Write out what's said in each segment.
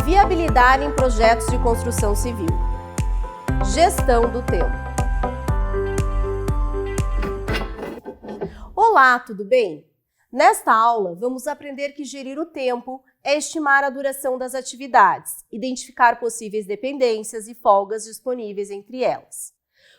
Viabilidade em projetos de construção civil. Gestão do tempo. Olá, tudo bem? Nesta aula, vamos aprender que gerir o tempo é estimar a duração das atividades, identificar possíveis dependências e folgas disponíveis entre elas.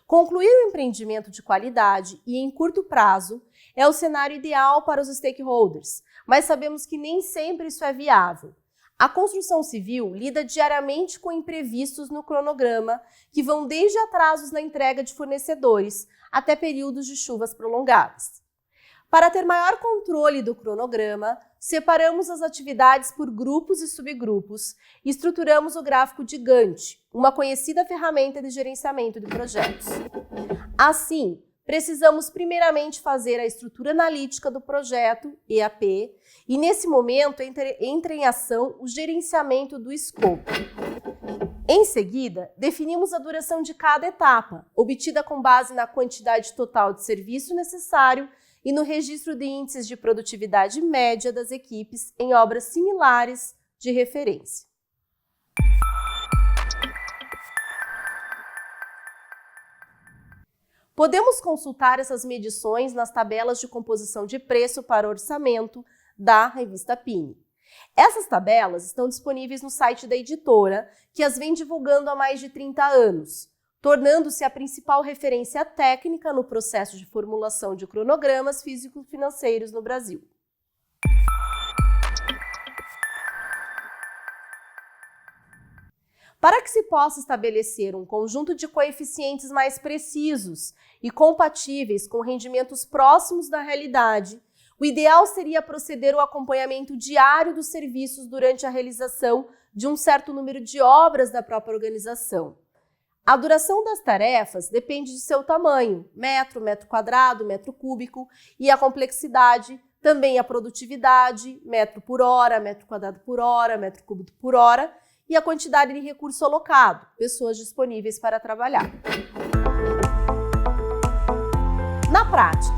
Concluir o empreendimento de qualidade e em curto prazo é o cenário ideal para os stakeholders, mas sabemos que nem sempre isso é viável. A construção civil lida diariamente com imprevistos no cronograma, que vão desde atrasos na entrega de fornecedores até períodos de chuvas prolongadas. Para ter maior controle do cronograma, separamos as atividades por grupos e subgrupos e estruturamos o gráfico de Gantt, uma conhecida ferramenta de gerenciamento de projetos. Assim, precisamos primeiramente fazer a estrutura analítica do projeto, EAP, e nesse momento entra em ação o gerenciamento do escopo. Em seguida, definimos a duração de cada etapa, obtida com base na quantidade total de serviço necessário e no registro de índices de produtividade média das equipes em obras similares de referência. Podemos consultar essas medições nas tabelas de composição de preço para orçamento da revista Pini. Essas tabelas estão disponíveis no site da editora, que as vem divulgando há mais de 30 anos, tornando-se a principal referência técnica no processo de formulação de cronogramas físico-financeiros no Brasil. Para que se possa estabelecer um conjunto de coeficientes mais precisos e compatíveis com rendimentos próximos da realidade, o ideal seria proceder ao acompanhamento diário dos serviços durante a realização de um certo número de obras da própria organização. A duração das tarefas depende de seu tamanho, metro quadrado, metro cúbico, e a complexidade, também a produtividade, metro por hora, metro quadrado por hora, metro cúbico por hora, e a quantidade de recurso alocado, pessoas disponíveis para trabalhar. Na prática,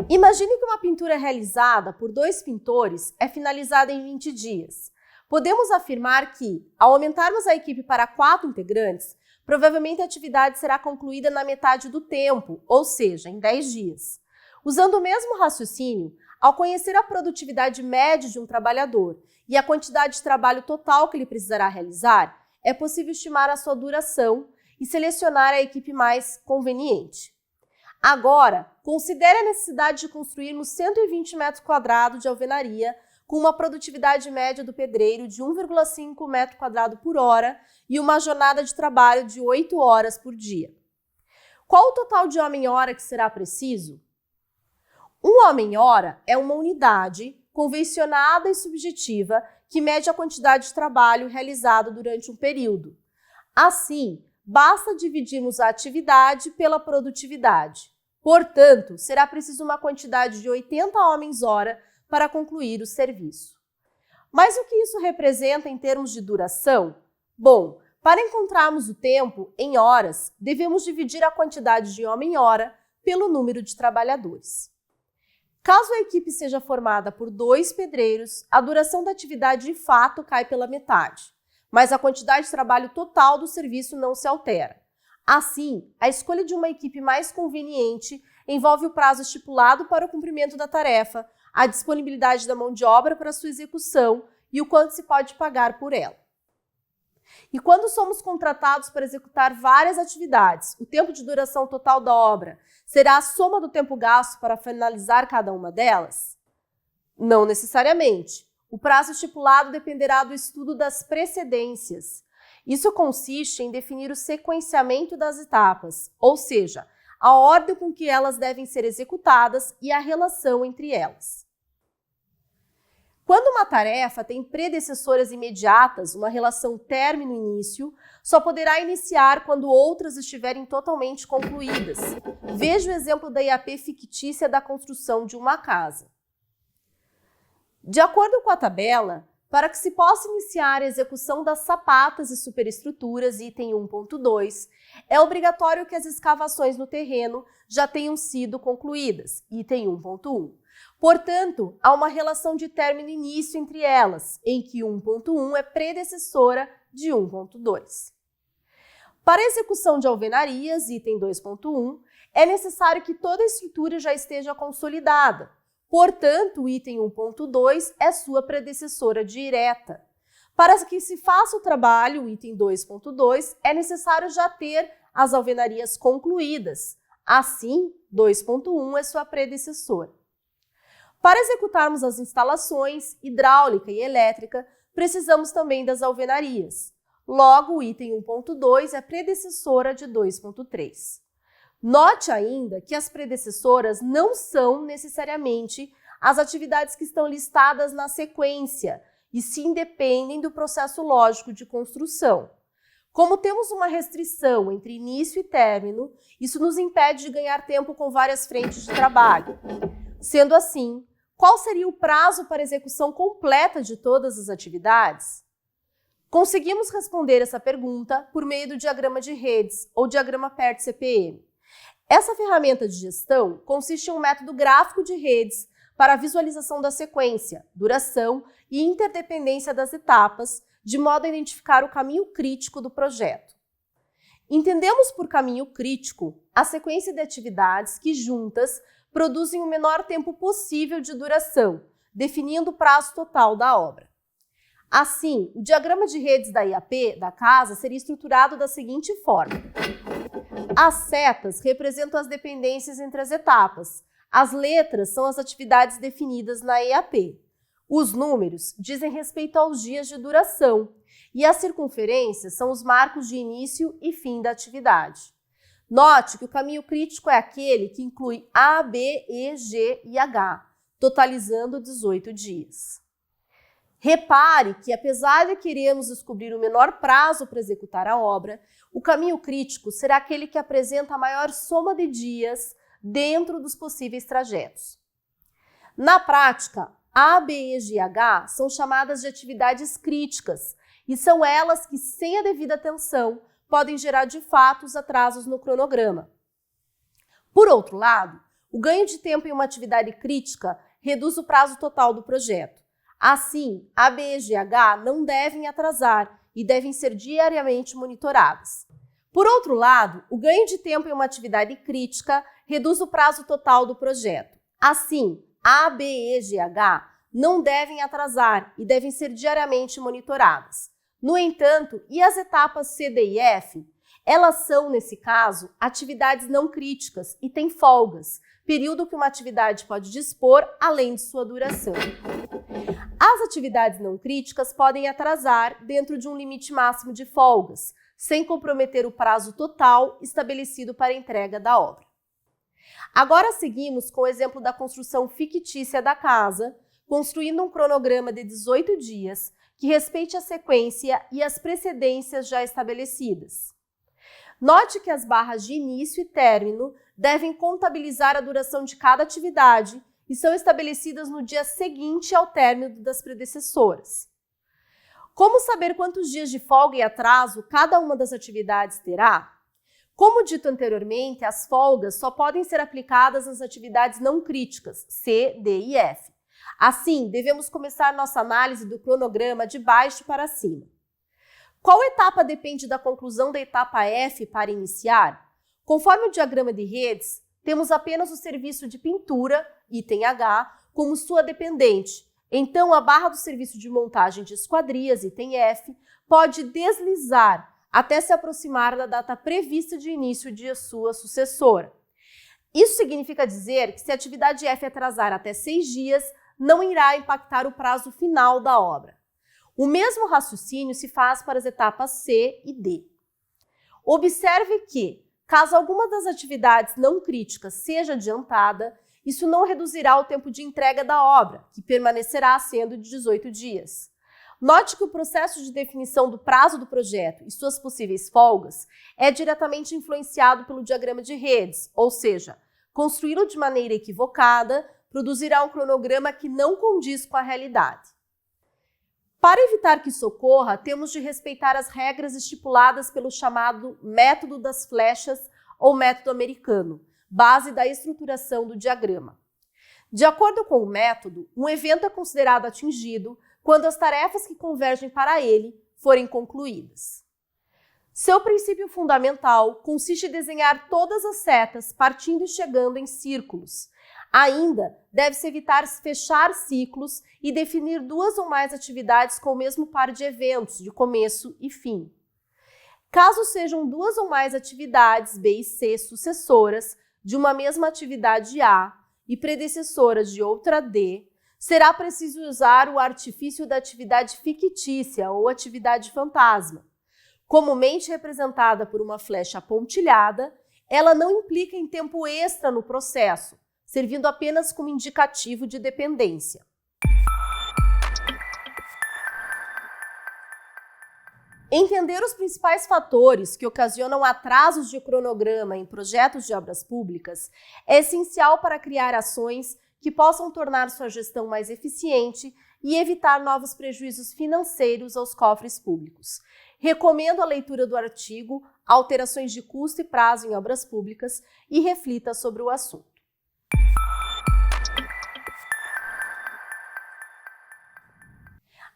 imagine que uma pintura realizada por 2 pintores é finalizada em 20 dias. Podemos afirmar que, ao aumentarmos a equipe para 4 integrantes, provavelmente a atividade será concluída na metade do tempo, ou seja, em 10 dias. Usando o mesmo raciocínio, ao conhecer a produtividade média de um trabalhador e a quantidade de trabalho total que ele precisará realizar, é possível estimar a sua duração e selecionar a equipe mais conveniente. Agora, considere a necessidade de construirmos 120 metros quadrados de alvenaria com uma produtividade média do pedreiro de 1,5 metro quadrado por hora e uma jornada de trabalho de 8 horas por dia. Qual o total de homem-hora que será preciso? Um homem-hora é uma unidade convencionada e subjetiva que mede a quantidade de trabalho realizado durante um período. Assim, basta dividirmos a atividade pela produtividade. Portanto, será preciso uma quantidade de 80 homens-hora para concluir o serviço. Mas o que isso representa em termos de duração? Bom, para encontrarmos o tempo em horas, devemos dividir a quantidade de homem-hora pelo número de trabalhadores. Caso a equipe seja formada por 2 pedreiros, a duração da atividade de fato cai pela metade, mas a quantidade de trabalho total do serviço não se altera. Assim, a escolha de uma equipe mais conveniente envolve o prazo estipulado para o cumprimento da tarefa, a disponibilidade da mão de obra para sua execução e o quanto se pode pagar por ela. E quando somos contratados para executar várias atividades, o tempo de duração total da obra será a soma do tempo gasto para finalizar cada uma delas? Não necessariamente. O prazo estipulado dependerá do estudo das precedências. Isso consiste em definir o sequenciamento das etapas, ou seja, a ordem com que elas devem ser executadas e a relação entre elas. Quando uma tarefa tem predecessoras imediatas, uma relação término-início, só poderá iniciar quando outras estiverem totalmente concluídas. Veja o exemplo da IAP fictícia da construção de uma casa. De acordo com a tabela, para que se possa iniciar a execução das sapatas e superestruturas, item 1.2, é obrigatório que as escavações no terreno já tenham sido concluídas, item 1.1. Portanto, há uma relação de término e início entre elas, em que 1.1 é predecessora de 1.2. Para a execução de alvenarias, item 2.1, é necessário que toda a estrutura já esteja consolidada. Portanto, o item 1.2 é sua predecessora direta. Para que se faça o trabalho, o item 2.2, é necessário já ter as alvenarias concluídas. Assim, 2.1 é sua predecessora. Para executarmos as instalações hidráulica e elétrica, precisamos também das alvenarias. Logo, o item 1.2 é predecessora de 2.3. Note ainda que as predecessoras não são necessariamente as atividades que estão listadas na sequência, e sim dependem do processo lógico de construção. Como temos uma restrição entre início e término, isso nos impede de ganhar tempo com várias frentes de trabalho. Sendo assim, qual seria o prazo para a execução completa de todas as atividades? Conseguimos responder essa pergunta por meio do diagrama de redes, ou diagrama PERT-CPM. Essa ferramenta de gestão consiste em um método gráfico de redes para a visualização da sequência, duração e interdependência das etapas, de modo a identificar o caminho crítico do projeto. Entendemos por caminho crítico a sequência de atividades que juntas produzem o menor tempo possível de duração, definindo o prazo total da obra. Assim, o diagrama de redes da IAP da casa seria estruturado da seguinte forma. As setas representam as dependências entre as etapas. As letras são as atividades definidas na EAP. Os números dizem respeito aos dias de duração e as circunferências são os marcos de início e fim da atividade. Note que o caminho crítico é aquele que inclui A, B, E, G e H, totalizando 18 dias. Repare que, apesar de querermos descobrir o menor prazo para executar a obra, o caminho crítico será aquele que apresenta a maior soma de dias dentro dos possíveis trajetos. Na prática, A, B, E, G e H são chamadas de atividades críticas e são elas que, sem a devida atenção, podem gerar de fato os atrasos no cronograma. Por outro lado, o ganho de tempo em uma atividade crítica reduz o prazo total do projeto. Assim, A, B, E, G e H não devem atrasar e devem ser diariamente monitoradas. Por outro lado, o ganho de tempo em uma atividade crítica reduz o prazo total do projeto. Assim, A, B, E, G e H não devem atrasar e devem ser diariamente monitoradas. No entanto, e as etapas C, D e F? Elas são, nesse caso, atividades não críticas e têm folgas, período que uma atividade pode dispor além de sua duração. As atividades não críticas podem atrasar dentro de um limite máximo de folgas, sem comprometer o prazo total estabelecido para a entrega da obra. Agora seguimos com o exemplo da construção fictícia da casa, construindo um cronograma de 18 dias que respeite a sequência e as precedências já estabelecidas. Note que as barras de início e término devem contabilizar a duração de cada atividade e são estabelecidas no dia seguinte ao término das predecessoras. Como saber quantos dias de folga e atraso cada uma das atividades terá? Como dito anteriormente, as folgas só podem ser aplicadas nas atividades não críticas, C, D e F. Assim, devemos começar nossa análise do cronograma de baixo para cima. Qual etapa depende da conclusão da etapa F para iniciar? Conforme o diagrama de redes, temos apenas o serviço de pintura, item H, como sua dependente. Então, a barra do serviço de montagem de esquadrias, item F, pode deslizar até se aproximar da data prevista de início de sua sucessora. Isso significa dizer que se a atividade F atrasar até 6 dias, não irá impactar o prazo final da obra. O mesmo raciocínio se faz para as etapas C e D. Observe que, caso alguma das atividades não críticas seja adiantada, isso não reduzirá o tempo de entrega da obra, que permanecerá sendo de 18 dias. Note que o processo de definição do prazo do projeto e suas possíveis folgas é diretamente influenciado pelo diagrama de redes, ou seja, construí-lo de maneira equivocada produzirá um cronograma que não condiz com a realidade. Para evitar que isso ocorra, temos de respeitar as regras estipuladas pelo chamado método das flechas ou método americano, base da estruturação do diagrama. De acordo com o método, um evento é considerado atingido quando as tarefas que convergem para ele forem concluídas. Seu princípio fundamental consiste em desenhar todas as setas partindo e chegando em círculos. Ainda, deve-se evitar fechar ciclos e definir 2 ou mais atividades com o mesmo par de eventos, de começo e fim. Caso sejam 2 ou mais atividades B e C sucessoras de uma mesma atividade A e predecessoras de outra D, será preciso usar o artifício da atividade fictícia ou atividade fantasma. Comumente representada por uma flecha pontilhada, ela não implica em tempo extra no processo, servindo apenas como indicativo de dependência. Entender os principais fatores que ocasionam atrasos de cronograma em projetos de obras públicas é essencial para criar ações que possam tornar sua gestão mais eficiente e evitar novos prejuízos financeiros aos cofres públicos. Recomendo a leitura do artigo Alterações de custo e prazo em obras públicas e reflita sobre o assunto.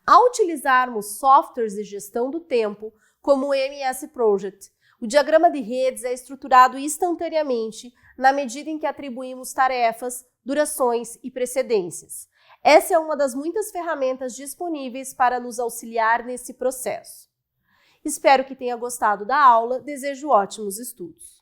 Ao utilizarmos softwares de gestão do tempo, como o MS Project, o diagrama de redes é estruturado instantaneamente na medida em que atribuímos tarefas, durações e precedências. Essa é uma das muitas ferramentas disponíveis para nos auxiliar nesse processo. Espero que tenha gostado da aula, desejo ótimos estudos.